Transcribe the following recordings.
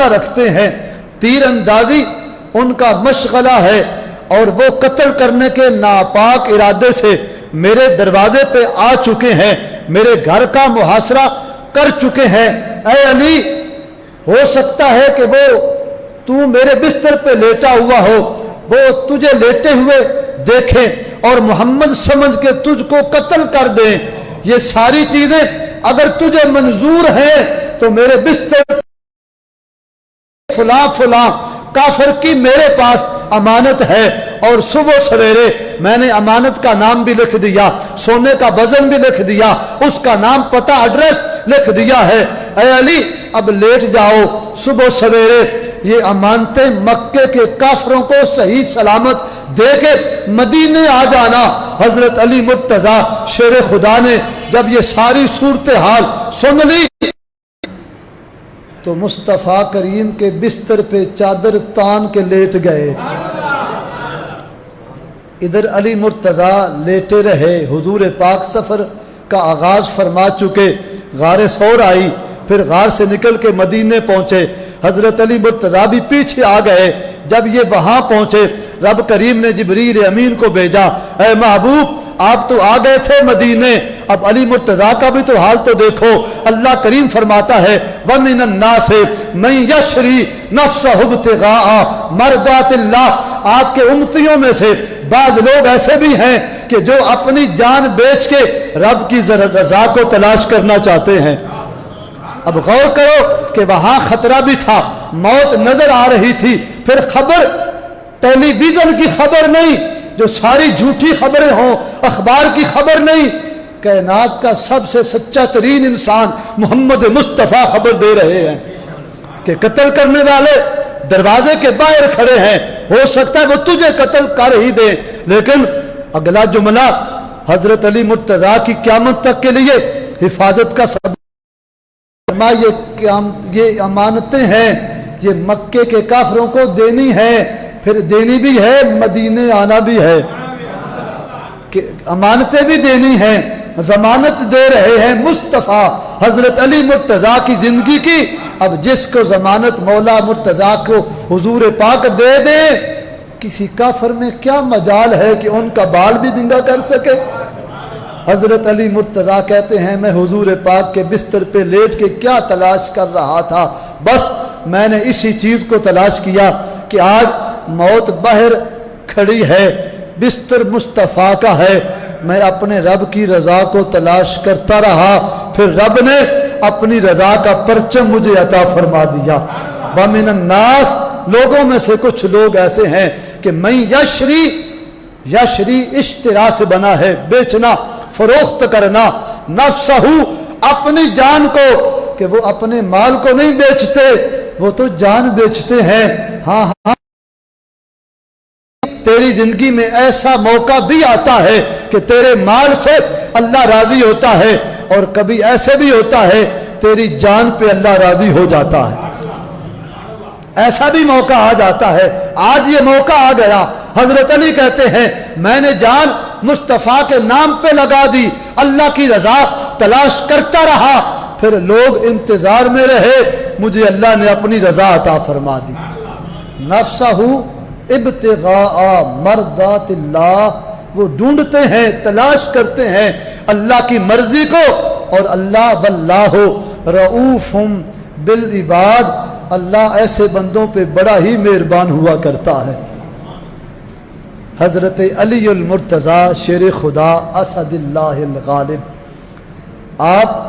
रखते हैं, तीर अंदाजी उनका मशगला है और वो कत्ल करने के नापाक इरादे से मेरे दरवाजे पे आ चुके हैं, मेरे घर का मुहासरा कर चुके हैं। ऐ अली, हो सकता है कि वो तू मेरे बिस्तर पे लेटा हुआ हो, वो तुझे लेटे हुए देखें और मोहम्मद समझ के तुझको कत्ल कर दें। ये सारी चीजें अगर तुझे मंजूर है तो मेरे बिस्तर फुला फुला काफिर की मेरे पास अमानत है, और सुबह सवेरे मैंने अमानत का नाम भी लिख दिया, सोने का वजन भी लिख दिया, उसका नाम पता एड्रेस लिख दिया है। ऐ अली, अब लेट जाओ, सुबह सवेरे ये अमानतें मक्के के काफिरों को सही सलामत दे के मदीने आ जाना। हजरत अली मुर्तजा शेर खुदा ने जब ये सारी सूरत हाल सुन ली तो मुस्तफ़ा करीम के बिस्तर पे चादर तान के लेट गए। इधर अली मुर्तजा लेटे रहे। हुजूर पाक सफ़र का आगाज़ फरमा चुके, गारे सौर आई, फिर गार से निकल के मदीने पहुँचे। हज़रत अली मुर्तजा भी पीछे आ गए। जब ये वहाँ पहुँचे, रब करीम ने जिब्रील अमीन को भेजा, ऐ महबूब आप तो आ गए थे मदीने, अब अली मुर्तजा का भी तो हाल तो देखो। अल्लाह करीम फरमाता है, वमिनन नास मन यशरी नफ्सहु इब्तिगाअ मर्दातिल्लाह, आपके उम्मतियों में से बाज लोग ऐसे भी हैं कि जो अपनी जान बेच के रब की रजा को तलाश करना चाहते हैं। अब गौर करो कि वहां खतरा भी था, मौत नजर आ रही थी, फिर खबर टेलीविजन की खबर नहीं, जो सारी झूठी खबरें हों, अखबार की खबर नहीं, कायनात का सबसे सच्चा तरीन इंसान मोहम्मद मुस्तफ़ा खबर दे रहे हैं कि कत्ल करने वाले दरवाजे के बाहर खड़े हैं, हो सकता है वो तुझे कत्ल कर ही दे। लेकिन अगला जुमला हजरत अली मुर्तजा की क़यामत तक के लिए हिफाजत का सबब, ये अमानतें हैं, ये मक्के के काफिरों को देनी है, फिर देनी भी है, मदीने आना भी है, कि अमानतें भी देनी है, जमानत दे रहे हैं मुस्तफ़ा हजरत अली मुर्तजा की जिंदगी की। अब जिसको जमानत मौला मुर्तजा को हुजूर पाक दे दे, किसी काफिर में क्या मजाल है कि उनका बाल भी नंगा कर सके। हजरत अली मुर्तजा कहते हैं, मैं हुजूर पाक के बिस्तर पे लेट के क्या तलाश कर रहा था, बस मैंने इसी चीज को तलाश किया कि आज मौत बाहर खड़ी है, बिस्तर मुस्तफ़ा का है, मैं अपने रब की रजा को तलाश करता रहा, फिर रब ने अपनी रजा का परचम मुझे अता फरमा दिया। वमिनन नास, लोगों में से कुछ लोग ऐसे हैं कि मैं यशरी, यशरी इश्तिरा से बना है, बेचना फरोख्त करना, नफ्सहू, अपनी जान को, कि वो अपने माल को नहीं बेचते, वो तो जान बेचते हैं। हाँ हाँ, तेरी जिंदगी में ऐसा मौका भी आता है कि तेरे माल से अल्लाह राजी होता है, और कभी ऐसे भी होता है तेरी जान पे अल्लाह राजी हो जाता है, ऐसा भी मौका आ जाता है। आज ये मौका आ गया। हजरत अली कहते हैं, मैंने जान मुस्तफ़ा के नाम पे लगा दी, अल्लाह की रजा तलाश करता रहा, फिर लोग इंतजार में रहे, मुझे अल्लाह ने अपनी रजा अता फरमा दी। नफ्सहू इब्तिगाअ मर्दातिल्लाह, वो ढूंढते हैं, तलाश करते हैं अल्लाह की मर्जी को, और अल्लाह वल्लाहु रऊफुम बिल इबाद, अल्लाह ऐसे बंदों पे बड़ा ही मेहरबान हुआ करता है। हजरत अली अल मुर्तज़ा शेर खुदा असदिल्लाहिल गालिब, आप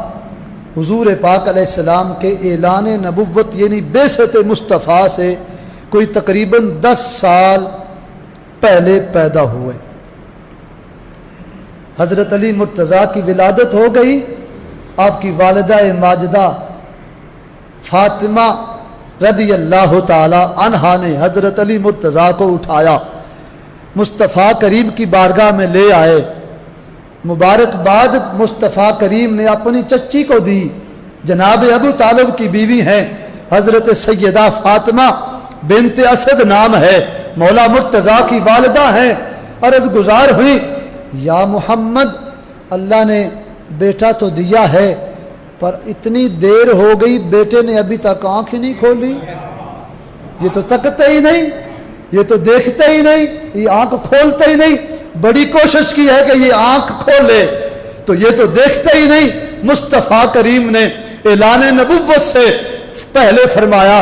हुजूर पाक अलैहिस्सलाम के ऐलान नबुव्वत यानी बेसत मुस्तफ़ा से कोई तकरीबन 10 साल पहले पैदा हुए। हजरत अली मुर्तज़ा की विलादत हो गई। आपकी वालिदा माजिदा फातिमा रदी अल्लाह ताला अन्हा ने हजरत अली मुर्तज़ा को उठाया, मुस्तफ़ा करीम की बारगाह में ले आए। मुबारकबाद मुस्तफ़ा करीम ने अपनी चच्ची को दी, जनाब अबू तालिब की बीवी हैं, हजरत सैयदा फातिमा बिनते असद नाम है, मौला मुर्तज़ा की वालिदा हैं। अर्ज़ गुजार हुई, या मोहम्मद, अल्लाह ने बेटा तो दिया है, पर इतनी देर हो गई, बेटे ने अभी तक आँख ही नहीं खोली। ये तो तकते ही नहीं, ये तो देखते ही नहीं, ये आंख खोलते ही नहीं। बड़ी कोशिश की है कि ये आंख खोले, तो ये तो देखते ही नहीं। मुस्तफ़ा करीम ने ऐलान नबुव्वत से पहले फरमाया,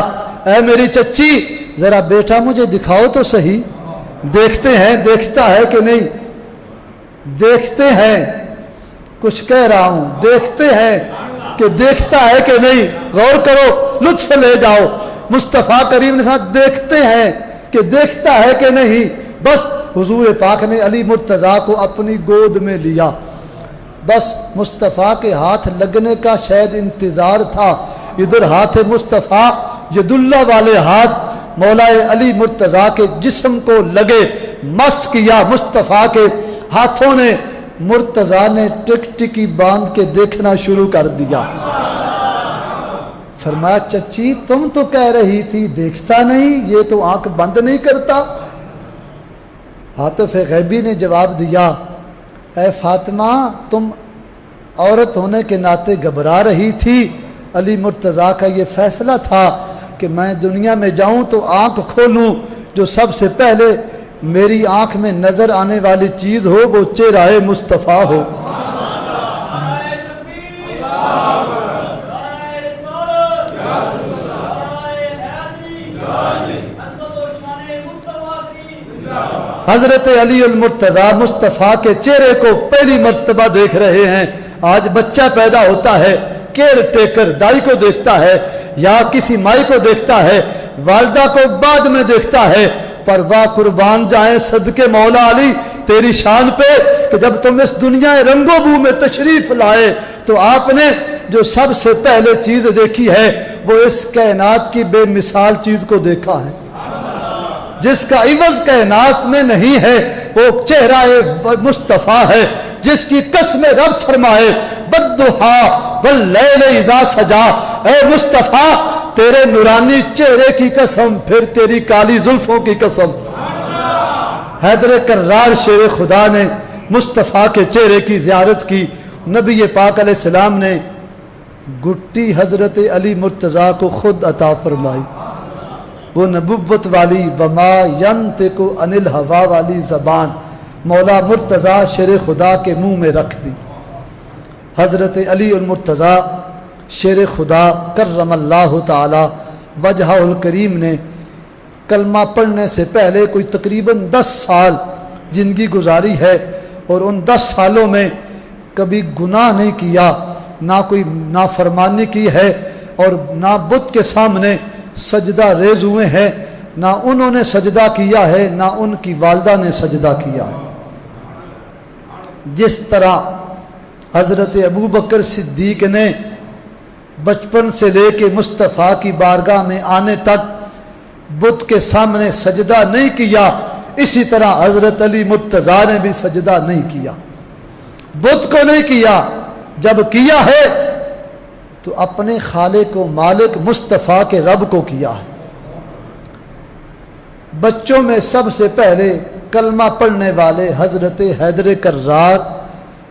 ऐ मेरी चच्ची जरा बेटा मुझे दिखाओ तो सही, देखते हैं देखता है कि नहीं, देखते हैं, कुछ कह रहा हूं, देखते हैं कि देखता है कि नहीं, गौर करो, लुत्फ ले जाओ। मुस्तफ़ा करीम ने कहा देखते हैं कि देखता है कि नहीं। बस हुजूर पाक ने अली मुर्तज़ा को अपनी गोद में लिया, बस मुस्तफ़ा के हाथ लगने का शायद इंतज़ार था। इधर हाथ मुस्तफ़ा यदुल्ला वाले हाथ मौलाए अली मुर्तज़ा के जिस्म को लगे, मस किया मुस्तफ़ा के हाथों ने। मुर्तज़ा ने टिकटिकी बांध के देखना शुरू कर दिया। फरमाया चच्ची तुम तो कह रही थी देखता नहीं, ये तो आंख बंद नहीं करता। आतिफ गैबी ने जवाब दिया, ऐ फातिमा तुम औरत होने के नाते घबरा रही थी। अली मुर्तज़ा का ये फैसला था कि मैं दुनिया में जाऊं तो आंख खोलूं, जो सबसे पहले मेरी आंख में नजर आने वाली चीज हो वो चेहरा मुस्तफ़ा हो। हजरत अली अल मुर्तज़ा मुस्तफ़ा के चेहरे को पहली मर्तबा देख रहे हैं। आज बच्चा पैदा होता है, केयर टेकर दाई को देखता है या किसी माई को देखता है, वालदा को बाद में देखता है। पर वाह कुर्बान जाए सदके मौला अली तेरी शान पे कि जब तुम इस दुनिया रंगोबू में तशरीफ लाए तो आपने जो सबसे पहले चीज देखी है वो इस कायनात की बेमिसाल चीज को देखा है, जिसका इवज कायनात में नहीं है। वो चेहरा मुस्तफ़ा है जिसकी कसम रब फरमाए बद्दुहा वल्लैल इज़ा सजा। ऐ मुस्तफ़ा तेरे नूरानी चेहरे की कसम, फिर तेरी काली जुल्फों की कसम। हैदर कर्रार शेर खुदा ने मुस्तफ़ा के चेहरे की ज़ियारत की। नबी पाक अलैहिस्सलाम ने गुट्टी हजरत अली मुर्तज़ा को खुद अता फरमाई, वो नबुव्वत वाली वमा यंतिकु अनिल हवा वाली ज़बान मौला मुर्तज़ा शेर खुदा के मुंह में रख दी। हजरत अली और मुर्तज़ा शेर खुदा करमल्लाहु ताला वजहुल करीम ने कलमा पढ़ने से पहले कोई तकरीबन 10 साल ज़िंदगी गुजारी है और उन 10 सालों में कभी गुनाह नहीं किया, ना कोई नाफरमानी की है और ना बुत के सामने सजदा रेज हुए हैं, ना उन्होंने सजदा किया है ना उनकी वालदा ने सजदा किया है। जिस तरह हज़रत अबू बकर सिद्दीक ने बचपन से लेके मुस्तफ़ा की बारगाह में आने तक बुत के सामने सजदा नहीं किया, इसी तरह हज़रत अली मुर्तज़ा ने भी सजदा नहीं किया, बुत को नहीं किया। जब किया है तो अपने खालिक को मालिक मुस्तफ़ा के रब को किया है। बच्चों में सबसे पहले कलमा पढ़ने वाले हजरत हैदर कर्रार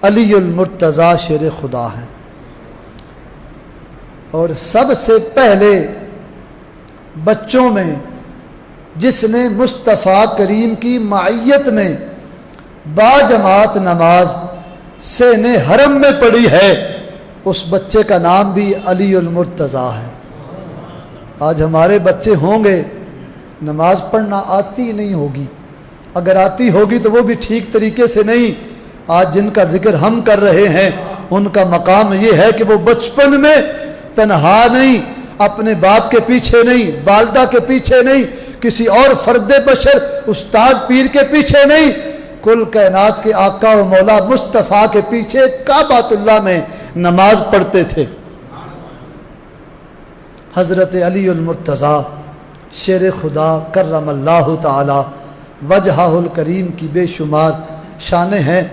अली अल मुर्तज़ा शेर खुदा हैं और सबसे पहले बच्चों में जिसने मुस्तफ़ा करीम की मायत में बाजमात नमाज सेने हरम में पढ़ी है, उस बच्चे का नाम भी अली अल मुर्तज़ा है। आज हमारे बच्चे होंगे नमाज पढ़ना आती नहीं होगी, अगर आती होगी तो वो भी ठीक तरीके से नहीं। आज जिनका जिक्र हम कर रहे हैं उनका मकाम ये है कि वो बचपन में तन्हा नहीं, अपने बाप के पीछे नहीं, वालदा के पीछे नहीं, किसी और फर्दे बशर उस्ताद पीर के पीछे नहीं, कुल कायनात के आका व मौला मुस्तफ़ा के पीछे काबातुल्लाह में नमाज पढ़ते थे। हज़रत अली अल मुर्तज़ा शेर खुदा करमल्लाहु ताला वजहुल करीम की बेशुमार शानें हैं।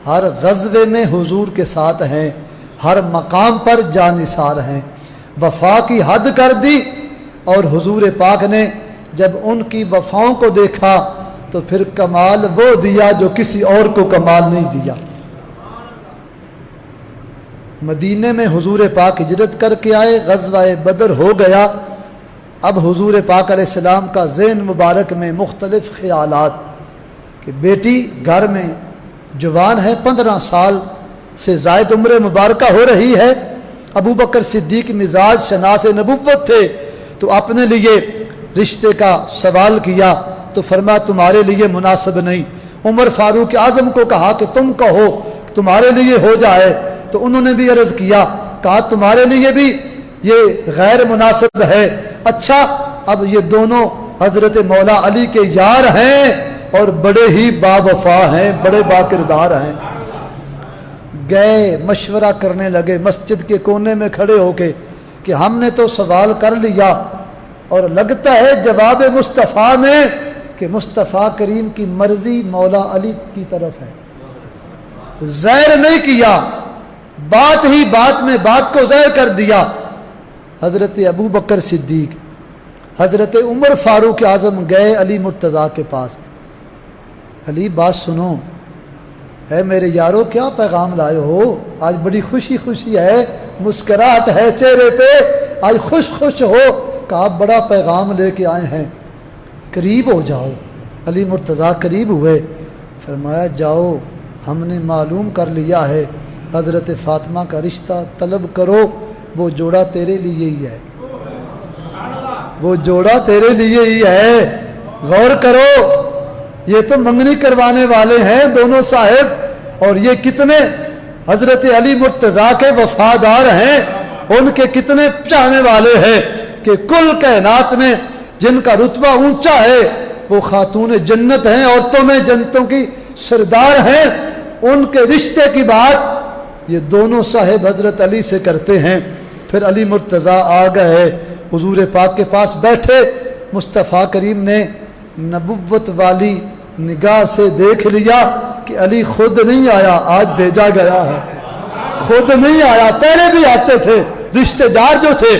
हर ग़ज़वे में हुजूर के साथ हैं, हर मकाम पर जानिसार हैं। वफ़ा की हद कर दी और हुजूर पाक ने जब उनकी वफ़ाओं को देखा तो फिर कमाल वो दिया जो किसी और को कमाल नहीं दिया। मदीने में हुजूर पाक हिजरत करके आए, ग़ज़वा बदर हो गया, اب حضور پاک علیہ السلام کا ذہن مبارک میں مختلف خیالات کہ بیٹی گھر میں جوان ہے، 15 سال سے زائد عمر مبارکہ ہو رہی ہے، ابو بکر صدیق مزاج شناس نبوت تھے، تو اپنے لیے رشتے کا سوال کیا تو فرمایا تمہارے لیے مناسب نہیں۔ عمر فاروق اعظم کو کہا کہ تم کہو تمہارے لیے ہو جائے، تو انہوں نے بھی عرض کیا، کہا تمہارے لیے بھی یہ غیر مناسب ہے۔ اچھا اب یہ دونوں حضرت مولا علی کے یار ہیں اور بڑے ہی با وفا ہیں، بڑے با کردار ہیں۔ گئے مشورہ کرنے لگے مسجد کے کونے میں کھڑے ہو کے کہ ہم نے تو سوال کر لیا اور لگتا ہے جواب مصطفیٰ میں کہ مصطفیٰ کریم کی مرضی مولا علی کی طرف ہے، زہر نہیں کیا، بات ہی بات میں بات کو زہر کر دیا۔ حضرت ابو بکر صدیق، حضرت عمر فاروق اعظم گئے علی مرتضیٰ کے پاس، علی بات سنو، اے میرے یارو کیا پیغام لائے ہو؟ آج بڑی خوشی خوشی ہے، مسکراہٹ ہے چہرے پہ، آج خوش خوش ہو، کہا بڑا پیغام لے کے آئے ہیں، قریب ہو جاؤ۔ علی مرتضیٰ قریب ہوئے، فرمایا جاؤ ہم نے معلوم کر لیا ہے، حضرت فاطمہ کا رشتہ طلب کرو، وہ جوڑا تیرے لیے ہی ہے، وہ جوڑا تیرے لیے ہی ہے، غور کرو، یہ تو منگنی کروانے والے ہیں دونوں صاحب، اور یہ کتنے حضرت علی مرتضیٰ کے وفادار ہیں، ان کے کتنے چاہنے والے ہیں کہ کل کائنات میں جن کا رتبہ اونچا ہے وہ خاتون جنت ہیں، عورتوں میں جنتوں کی سردار ہیں، ان کے رشتے کی بات یہ دونوں صاحب حضرت علی سے کرتے ہیں۔ پھر علی مرتضیٰ آ گئے حضور پاک کے پاس بیٹھے، مصطفیٰ کریم نے نبوت والی نگاہ سے دیکھ لیا کہ علی خود نہیں آیا، آج بھیجا گیا ہے، خود نہیں آیا، پہلے بھی آتے تھے، رشتے دار جو تھے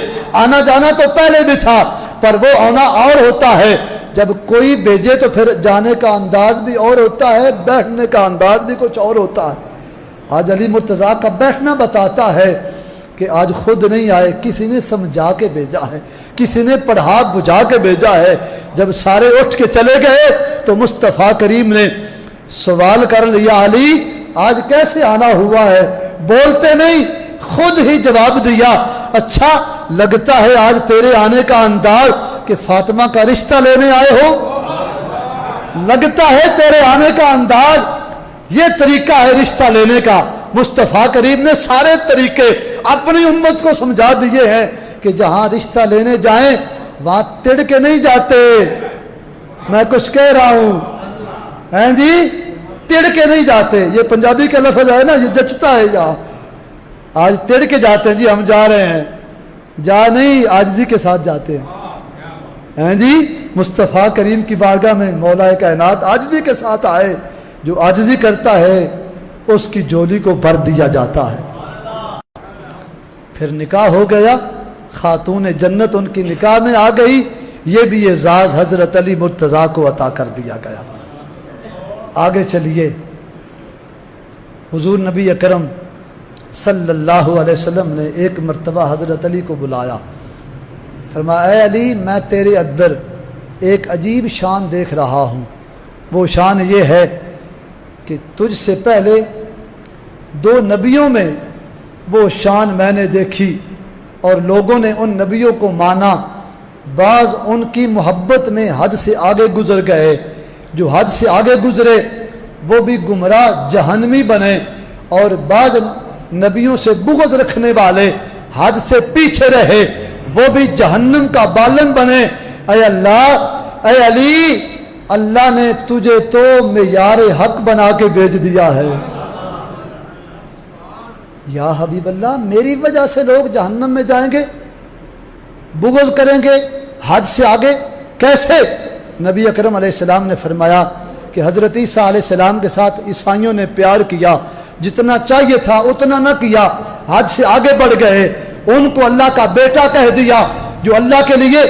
آنا جانا تو پہلے بھی تھا، پر وہ آنا اور ہوتا ہے، جب کوئی بھیجے تو پھر جانے کا انداز بھی اور ہوتا ہے، بیٹھنے کا انداز بھی کچھ اور ہوتا ہے۔ آج علی مرتضیٰ کا بیٹھنا بتاتا ہے کہ آج خود نہیں آئے، کسی نے سمجھا کے بھیجا ہے، کسی نے پڑھا بجھا کے بھیجا ہے۔ جب سارے اٹھ کے چلے گئے تو مصطفیٰ کریم نے سوال کر لیا، علی آج کیسے آنا ہوا ہے؟ بولتے نہیں، خود ہی جواب دیا، اچھا لگتا ہے آج تیرے آنے کا انداز کہ فاطمہ کا رشتہ لینے آئے ہو، لگتا ہے تیرے آنے کا انداز یہ طریقہ ہے رشتہ لینے کا۔ مصطفیٰ کریم نے سارے طریقے اپنی امت کو سمجھا دیے ہیں کہ جہاں رشتہ لینے جائیں وہاں تڑ کے نہیں جاتے، میں کچھ کہہ رہا ہوں ہیں جی، تڑ کے نہیں جاتے، یہ پنجابی کا لفظ ہے نا، یہ جچتا ہے یہاں، آج تڑ کے جاتے ہیں جی ہم جا رہے ہیں، جا نہیں عاجزی کے ساتھ جاتے ہیں جی۔ مصطفیٰ کریم کی بارگاہ میں مولا کائنات عاجزی کے ساتھ آئے، جو عاجزی کرتا ہے اس کی جولی کو بھر دیا جاتا ہے۔ پھر نکاح ہو گیا، خاتون جنت ان کی نکاح میں آ گئی، یہ بھی اعزاز حضرت علی مرتضیٰ کو عطا کر دیا گیا۔ آگے چلیے، حضور نبی اکرم صلی اللہ علیہ وسلم نے ایک مرتبہ حضرت علی کو بلایا، فرمایا اے علی میں تیرے اندر ایک عجیب شان دیکھ رہا ہوں، وہ شان یہ ہے کہ تجھ سے پہلے 2 نبیوں میں وہ شان میں نے دیکھی اور لوگوں نے ان نبیوں کو مانا، بعض ان کی محبت میں حد سے آگے گزر گئے، جو حد سے آگے گزرے وہ بھی گمراہ جہنمی بنے، اور بعض نبیوں سے بغض رکھنے والے حد سے پیچھے رہے، وہ بھی جہنم کا بالن بنے۔ اے اللہ، اے علی، اللہ نے تجھے تو معیار حق بنا کے بھیج دیا ہے۔ یا حبیب اللہ، میری وجہ سے لوگ جہنم میں جائیں گے، بغض کریں گے حد سے آگے، کیسے؟ نبی اکرم علیہ السلام نے فرمایا کہ حضرت عیسیٰ علیہ السلام کے ساتھ عیسائیوں نے پیار کیا، جتنا چاہیے تھا اتنا نہ کیا، حد سے آگے بڑھ گئے، ان کو اللہ کا بیٹا کہہ دیا، جو اللہ کے لیے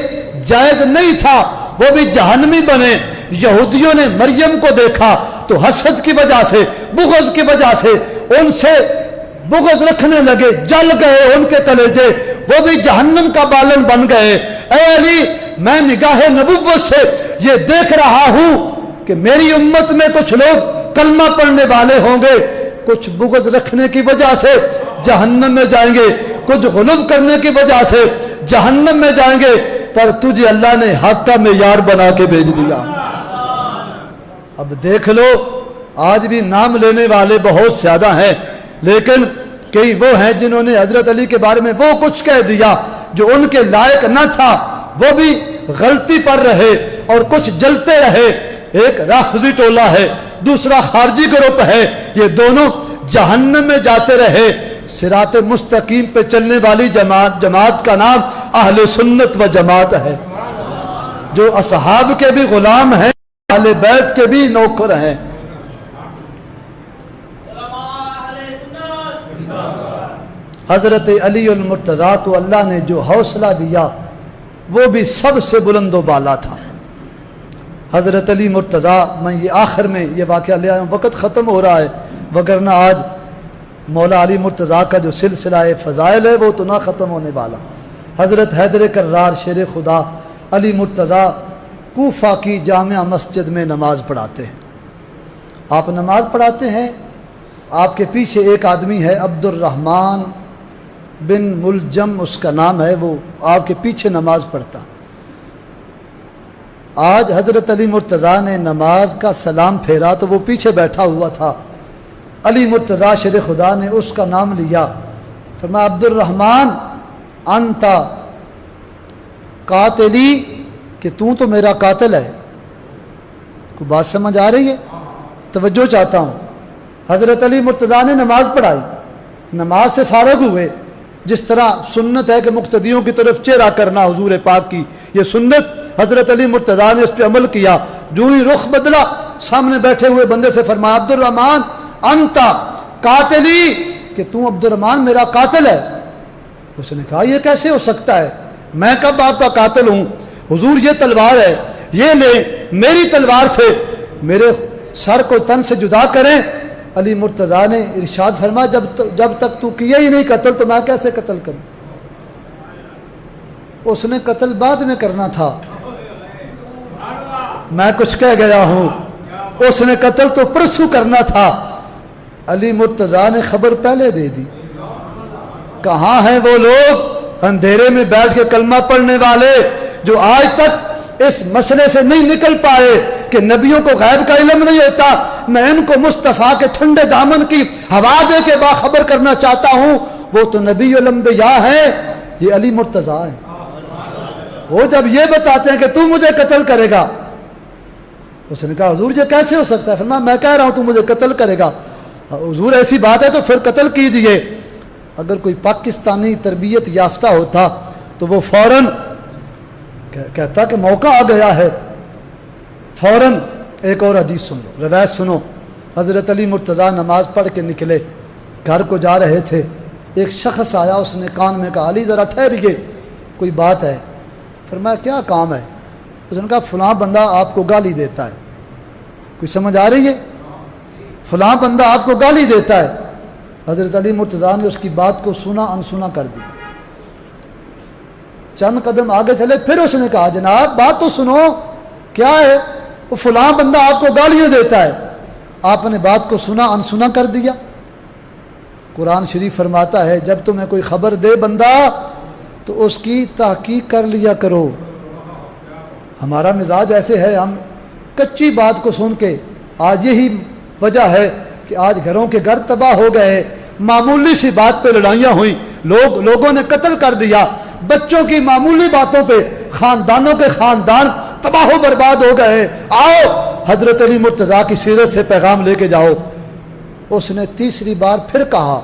جائز نہیں تھا، وہ بھی جہنمی بنے۔ یہودیوں نے مریم کو دیکھا تو حسد کی وجہ سے، بغض کی وجہ سے ان سے بغض رکھنے لگے، جل گئے ان کے کلیجے، وہ بھی جہنم کا بالن بن گئے۔ اے علی، मैं निगाह नबुव्वत से ये देख रहा हूं कि मेरी उम्मत में कुछ लोग कलमा पढ़ने वाले होंगे, कुछ बुग़्ज़ रखने की वजह से जहन्नम में जाएंगे, कुछ गुलूब करने की वजह से जहन्नम में जाएंगे, पर तुझे अल्लाह ने हक का मेयार बना के भेज दिया। अब देख लो, आज भी नाम लेने वाले बहुत ज्यादा हैं, लेकिन कई वो हैं जिन्होंने हजरत अली के बारे में वो कुछ कह दिया जो उनके लायक न था, वो भी गलती पर रहे और कुछ जलते रहे। एक राफजी टोला है, दूसरा खारजी ग्रुप है, ये दोनों जहन्नम में जाते रहे। सिरात मुस्तकीम पे चलने वाली जमात का नाम अहले सुन्नत व जमात है, जो असहाब के भी गुलाम हैं, अहले बैत के भी नौकर हैं। हजरत अली उल मुर्तज़ा को अल्लाह ने जो हौसला दिया वो भी सबसे बुलंदो बाला था। हजरत अली मुर्तज़ा, मैं ये आखिर में ये वाक़या ले आया हूँ, वक़्त ख़त्म हो रहा है, वगरना आज मौला अली मुर्तज़ा का जो सिलसिला फ़ज़ाइल है वो तो ना ख़त्म होने वाला। हज़रत हैदर कर्रार शेर खुदा अली मुर्तज़ा कूफा की जामिया मस्जिद में नमाज़ पढ़ाते हैं। आप नमाज़ पढ़ाते हैं, आपके पीछे एक आदमी है अब्दुर्रहमान बिन मुलजम उसका नाम है, वो आपके पीछे नमाज पढ़ता। आज हज़रत अली मुर्तज़ा ने नमाज का सलाम फेरा तो वो पीछे बैठा हुआ था। अली मुर्तज़ा शेर खुदा ने उसका नाम लिया, फरमाया अब्दुर्रहमान अंता कातिली, कि तू तो मेरा कातिल है। कोई बात समझ आ रही है? तवज्जो चाहता हूँ। हज़रत अली मुर्तज़ा ने नमाज पढ़ाई, नमाज से फारग हुए। जिस तरह सुन्नत है कि मुक्तदियों की तरफ चेहरा करना हुजूर पाक की, ये सुन्नत हज़रत अली मुर्तज़ा ने इस पर अमल किया। जो ही रुख बदला, सामने बैठे हुए बंदे से फरमाया अब्दुर्रहमान अंता कातिली, कि तू अब्दुर्रहमान मेरा कातिल है। उसने कहा ये कैसे हो सकता है, मैं कब आपका कातिल हूँ? हुजूर ये तलवार है, ये ले, मेरी तलवार से मेरे सर को तन से जुदा करें। अली मुर्तज़ा ने इरशाद फरमाया जब तक तू किया ही नहीं कत्ल तो मैं कैसे कत्ल करूं? उसने कत्ल बाद में करना था, मैं कुछ कह गया हूं। उसने कत्ल तो परसों करना था। अली मुर्तज़ा ने खबर पहले दे दी। कहाँ हैं वो लोग अंधेरे में बैठ के कलमा पढ़ने वाले जो आज तक इस मसले से नहीं निकल पाए कि नबियों को गैब का इल्म नहीं होता। मैं इनको मुस्तफ़ा के ठंडे दामन की हवा दे के बाखबर करना चाहता हूं, वो तो नबी उल अंबिया है, ये अली मुर्तज़ा है। वो जब ये बताते हैं कि तू मुझे कत्ल करेगा, उसने कहा हुजूर ये कैसे हो सकता है? फरमाया मैं कह रहा हूं तू मुझे कत्ल करेगा। हुजूर ऐसी बात है तो फिर कत्ल कीजिए। अगर कोई पाकिस्तानी तरबियत याफ्ता होता तो वो फौरन कहता कि मौका आ गया है। फौरन एक और हदीस सुन लो, रवायत सुनो। हज़रत अली मुर्तज़ा नमाज पढ़ के निकले, घर को जा रहे थे। एक शख्स आया, उसने कान में कहा अली ज़रा ठहरिए, कोई बात है। फरमाया क्या काम है? उसने कहा फलां बंदा आपको गाली देता है। कोई समझ आ रही है? फलां बंदा आपको गाली देता है। हज़रत अली मुर्तज़ा ने उसकी बात को सुना अनसुना कर दिया। चंद कदम आगे चले, फिर उसने कहा जनाब बात तो सुनो, क्या है? वो फलां बंदा आपको गालियां देता है। आपने बात को सुना अनसुना कर दिया। कुरान शरीफ फरमाता है जब तुम्हें कोई खबर दे बंदा तो उसकी तहकीक कर लिया करो। हमारा मिजाज ऐसे है, हम कच्ची बात को सुन के, आज यही वजह है कि आज घरों के घर तबाह हो गए। मामूली सी बात पे लड़ाइयाँ हुई, लोगों ने कत्ल कर दिया। बच्चों की मामूली बातों पे खानदानों के खानदान तबाह बर्बाद हो गए। आओ हजरत अली मुर्तज़ा की सीरत से पैगाम लेके जाओ। उसने तीसरी बार फिर कहा